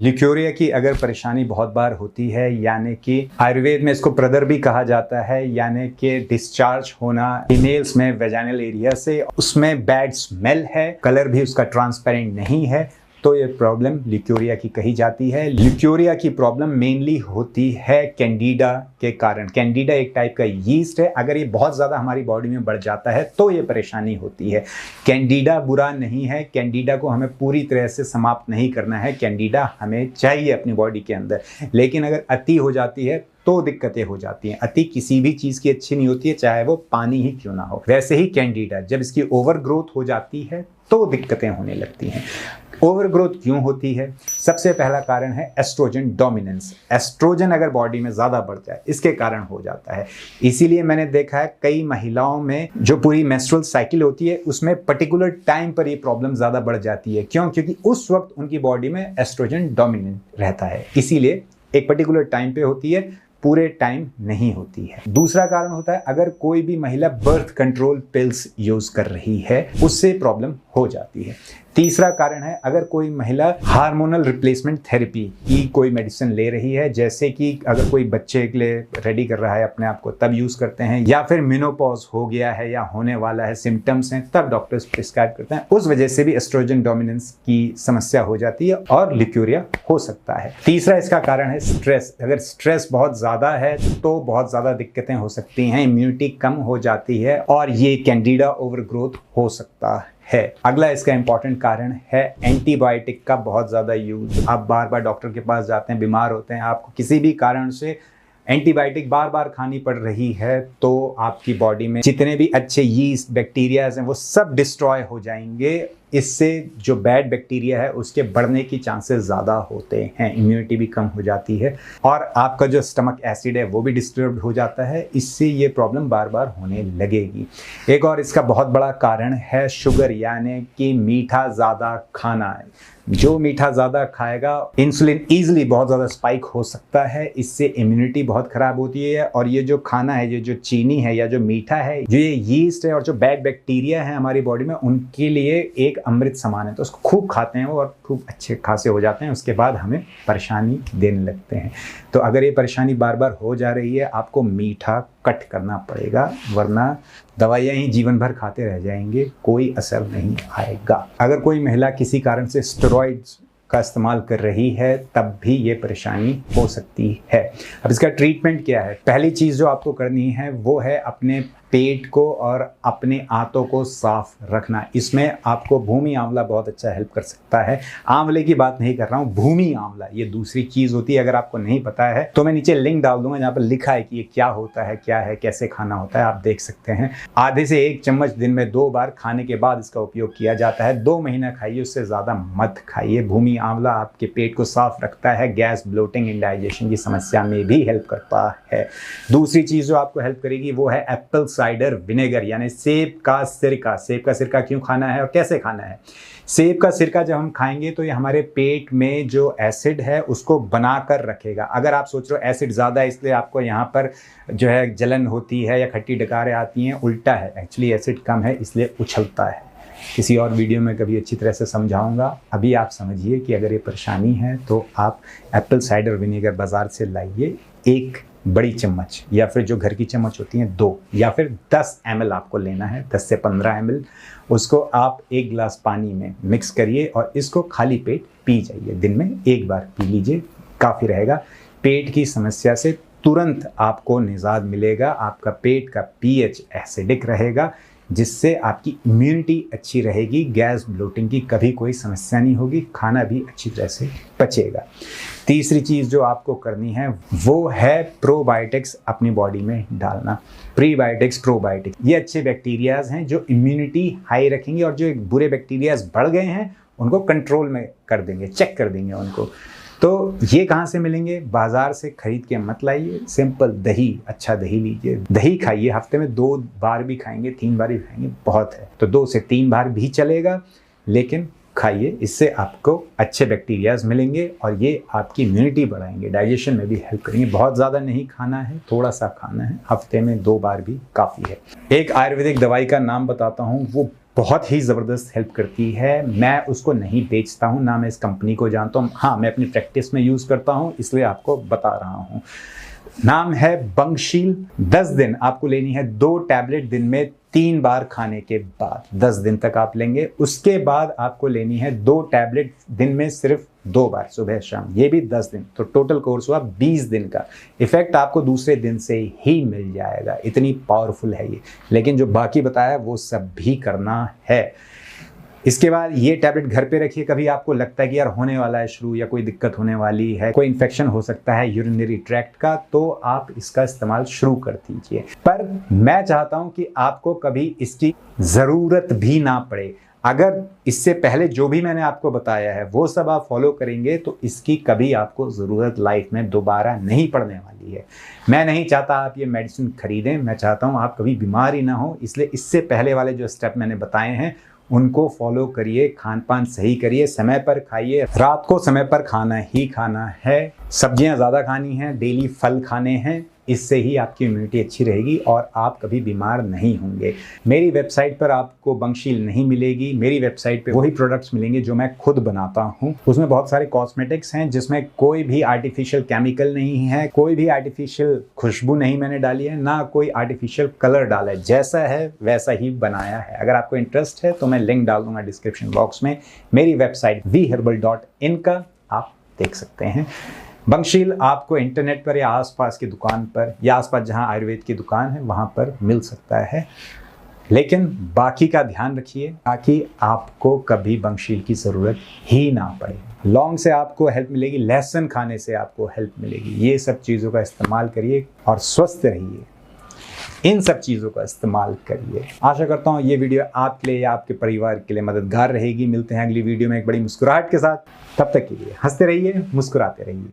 Leucorrhoea की अगर परेशानी बहुत बार होती है, यानी कि आयुर्वेद में इसको प्रदर भी कहा जाता है, यानी कि डिस्चार्ज होना फीमेल्स में वेजाइनल एरिया से, उसमें बैड स्मेल है, कलर भी उसका ट्रांसपेरेंट नहीं है, तो ये प्रॉब्लम ल्यूकोरिया की कही जाती है। ल्यूकोरिया की प्रॉब्लम मेनली होती है कैंडिडा के कारण। कैंडिडा एक टाइप का यीस्ट है, अगर ये बहुत ज़्यादा हमारी बॉडी में बढ़ जाता है तो ये परेशानी होती है। कैंडिडा बुरा नहीं है, कैंडिडा को हमें पूरी तरह से समाप्त नहीं करना है, कैंडिडा हमें चाहिए अपनी बॉडी के अंदर, लेकिन अगर अति हो जाती है तो दिक्कतें हो जाती हैं। अति किसी भी चीज़ की अच्छी नहीं होती है, चाहे वो पानी ही क्यों ना हो। वैसे ही कैंडिडा जब इसकी ओवर ग्रोथ हो जाती है तो दिक्कतें होने लगती हैं। ओवर ग्रोथ क्यों होती है? सबसे पहला कारण है एस्ट्रोजन डोमिनेंस। एस्ट्रोजन अगर बॉडी में ज़्यादा बढ़ जाए इसके कारण हो जाता है। इसीलिए मैंने देखा है कई महिलाओं में जो पूरी मेंस्ट्रुअल साइकिल होती है उसमें पर्टिकुलर टाइम पर ये प्रॉब्लम ज़्यादा बढ़ जाती है। क्यों? क्योंकि उस वक्त उनकी बॉडी में एस्ट्रोजन डोमिनेंट रहता है, इसीलिए एक पर्टिकुलर टाइम पे होती है, पूरे टाइम नहीं होती है। दूसरा कारण होता है अगर कोई भी महिला बर्थ कंट्रोल पिल्स यूज कर रही है, उससे प्रॉब्लम हो जाती है। तीसरा कारण है अगर कोई महिला हार्मोनल रिप्लेसमेंट थेरेपी की कोई मेडिसिन ले रही है, जैसे कि अगर कोई बच्चे के लिए रेडी कर रहा है अपने आप को तब यूज करते हैं, या फिर मेनोपॉज हो गया है या होने वाला है, सिम्टम्स हैं, तब डॉक्टर्स प्रिस्क्राइब करते हैं, उस वजह से भी एस्ट्रोजन डोमिनेंस की समस्या हो जाती है और ल्यूकोरिया हो सकता है। तीसरा इसका कारण है स्ट्रेस। अगर स्ट्रेस बहुत ज्यादा है तो बहुत ज्यादा दिक्कतें हो सकती हैं, इम्यूनिटी कम हो जाती है और ये कैंडिडा ओवरग्रोथ हो सकता है। अगला इसका इंपॉर्टेंट कारण है एंटीबायोटिक का बहुत ज़्यादा यूज। आप बार बार डॉक्टर के पास जाते हैं, बीमार होते हैं, आपको किसी भी कारण से एंटीबायोटिक बार बार खानी पड़ रही है, तो आपकी बॉडी में जितने भी अच्छे यीस्ट बैक्टीरियाज हैं वो सब डिस्ट्रॉय हो जाएंगे। इससे जो बैड बैक्टीरिया है उसके बढ़ने की चांसेस ज़्यादा होते हैं, इम्यूनिटी भी कम हो जाती है और आपका जो स्टमक एसिड है वो भी डिस्टर्ब हो जाता है। इससे ये प्रॉब्लम बार बार होने लगेगी। एक और इसका बहुत बड़ा कारण है शुगर, यानी कि मीठा ज़्यादा खाना है। जो मीठा ज़्यादा खाएगा इंसुलिन ईजिली बहुत ज़्यादा स्पाइक हो सकता है, इससे इम्यूनिटी बहुत ख़राब होती है। और ये जो खाना है, ये जो चीनी है या जो मीठा है, जो ये यीस्ट है और जो बैड बैक्टीरिया है हमारी बॉडी में, उनके लिए एक अमृत समान है। तो उसको खूब खाते हैं वो और खूब अच्छे खासे हो जाते हैं, उसके बाद हमें परेशानी देने लगते हैं। तो अगर ये परेशानी बार बार हो जा रही है, आपको मीठा कट करना पड़ेगा, वरना दवाइयाँ ही जीवन भर खाते रह जाएंगे, कोई असर नहीं आएगा। अगर कोई महिला किसी कारण से स्टेरॉइड्स का इस्तेमाल कर रही है तब भी ये परेशानी हो सकती है। अब इसका ट्रीटमेंट क्या है? पहली चीज़ जो आपको करनी है वो है अपने पेट को और अपने आंतों को साफ रखना। इसमें आपको भूमि आंवला बहुत अच्छा हेल्प कर सकता है। आंवले की बात नहीं कर रहा हूँ, भूमि आंवला ये दूसरी चीज़ होती है। अगर आपको नहीं पता है तो मैं नीचे लिंक डाल दूंगा जहाँ पर लिखा है कि ये क्या होता है, क्या है, कैसे खाना होता है, आप देख सकते हैं। आधे से 1 चम्मच दिन में 2 बार खाने के बाद इसका उपयोग किया जाता है। 2 महीना खाइए, उससे ज़्यादा मत खाइए। भूमि आंवला आपके पेट को साफ रखता है, गैस, ब्लोटिंग, इंडाइजेशन की समस्या में भी हेल्प करता है। दूसरी चीज़ जो आपको हेल्प करेगी वो है एप्पल साइडर विनेगर, यानी सेब का सिरका। सेब का सिरका क्यों खाना है और कैसे खाना है? सेब का सिरका जब हम खाएंगे तो ये हमारे पेट में जो एसिड है उसको बनाकर रखेगा। अगर आप सोच रहे हो एसिड ज़्यादा है इसलिए आपको यहाँ पर जो है जलन होती है या खट्टी डकारें आती हैं, उल्टा है, एक्चुअली एसिड कम है इसलिए उछलता है। किसी और वीडियो में कभी अच्छी तरह से समझाऊंगा। अभी आप समझिए कि अगर ये परेशानी है तो आप एप्पल साइडर विनेगर बाज़ार से लाइए, 1 बड़ी चम्मच या फिर जो घर की चम्मच होती हैं 2 या फिर 10 ml आपको लेना है, 10 से 15 ml। उसको आप 1 गिलास पानी में मिक्स करिए और इसको खाली पेट पी जाइए। दिन में 1 बार पी लीजिए, काफ़ी रहेगा। पेट की समस्या से तुरंत आपको निजात मिलेगा। आपका पेट का pH एसिडिक रहेगा, जिससे आपकी इम्यूनिटी अच्छी रहेगी, गैस, ब्लोटिंग की कभी कोई समस्या नहीं होगी, खाना भी अच्छी तरह से पचेगा। तीसरी चीज़ जो आपको करनी है वो है प्रोबायोटिक्स अपनी बॉडी में डालना। प्रीबायोटिक्स, प्रोबायोटिक्स ये अच्छे बैक्टीरियाज हैं जो इम्यूनिटी हाई रखेंगे और जो एक बुरे बैक्टीरियाज बढ़ गए हैं उनको कंट्रोल में कर देंगे, चेक कर देंगे उनको। तो ये कहाँ से मिलेंगे? बाजार से खरीद के मत लाइए, सिंपल दही, अच्छा दही लीजिए, दही खाइए। हफ्ते में 2 बार भी खाएंगे, 3 बार भी खाएंगे, बहुत है। तो 2 से 3 बार भी चलेगा, लेकिन खाइए, इससे आपको अच्छे बैक्टीरियाज मिलेंगे और ये आपकी इम्यूनिटी बढ़ाएंगे, डाइजेशन में भी हेल्प करेंगे। बहुत ज़्यादा नहीं खाना है, थोड़ा सा खाना है, हफ्ते में 2 बार भी काफ़ी है। एक आयुर्वेदिक दवाई का नाम बताता हूँ, वो बहुत ही ज़बरदस्त हेल्प करती है। मैं उसको नहीं बेचता हूँ, ना मैं इस कंपनी को जानता हूँ। हाँ, मैं अपनी प्रैक्टिस में यूज़ करता हूँ, इसलिए आपको बता रहा हूँ। नाम है बंगशील। 10 दिन आपको लेनी है, 2 टैबलेट दिन में 3 बार खाने के बाद 10 दिन तक आप लेंगे। उसके बाद आपको लेनी है 2 टैबलेट दिन में सिर्फ 2 बार, सुबह शाम, ये भी 10 दिन। तो टोटल कोर्स हुआ 20 दिन का। इफेक्ट आपको दूसरे दिन से ही मिल जाएगा, इतनी पावरफुल है ये। लेकिन जो बाकी बताया वो सब भी करना है। इसके बाद ये टैबलेट घर पे रखिए। कभी आपको लगता है कि यार होने वाला है शुरू, या कोई दिक्कत होने वाली है, कोई इन्फेक्शन हो सकता है यूरिनरी ट्रैक्ट का, तो आप इसका इस्तेमाल शुरू कर दीजिए। पर मैं चाहता हूं कि आपको कभी इसकी ज़रूरत भी ना पड़े। अगर इससे पहले जो भी मैंने आपको बताया है वो सब आप फॉलो करेंगे तो इसकी कभी आपको ज़रूरत लाइफ में दोबारा नहीं पड़ने वाली है। मैं नहीं चाहता आप ये मेडिसिन खरीदें, मैं चाहता हूँ आप कभी बीमार ही ना हो। इसलिए इससे पहले वाले जो स्टेप मैंने बताए हैं उनको फॉलो करिए, खान पान सही करिए, समय पर खाइए, रात को समय पर खाना ही खाना है, सब्जियां ज़्यादा खानी हैं, डेली फल खाने हैं। इससे ही आपकी इम्यूनिटी अच्छी रहेगी और आप कभी बीमार नहीं होंगे। मेरी वेबसाइट पर आपको बंगशील नहीं मिलेगी। मेरी वेबसाइट पे वही प्रोडक्ट्स मिलेंगे जो मैं खुद बनाता हूँ। उसमें बहुत सारे कॉस्मेटिक्स हैं जिसमें कोई भी आर्टिफिशियल केमिकल नहीं है, कोई भी आर्टिफिशियल खुशबू नहीं मैंने डाली है, ना कोई आर्टिफिशियल कलर डाला है। जैसा है वैसा ही बनाया है। अगर आपको इंटरेस्ट है तो मैं लिंक डाल दूंगा डिस्क्रिप्शन बॉक्स में। मेरी वेबसाइट vherbal.in का आप देख सकते हैं। बंगशील आपको इंटरनेट पर या आसपास की दुकान पर, या आसपास जहां आयुर्वेद की दुकान है वहां पर मिल सकता है। लेकिन बाकी का ध्यान रखिए ताकि आपको कभी बंगशील की ज़रूरत ही ना पड़े। लौंग से आपको हेल्प मिलेगी, लहसुन खाने से आपको हेल्प मिलेगी। ये सब चीज़ों का इस्तेमाल करिए और स्वस्थ रहिए। इन सब चीज़ों का इस्तेमाल करिए। आशा करता हूँ ये वीडियो आपके लिए या आपके परिवार के लिए मददगार रहेगी। मिलते हैं अगली वीडियो में एक बड़ी मुस्कुराहट के साथ। तब तक के लिए हंसते रहिए, मुस्कुराते रहिए।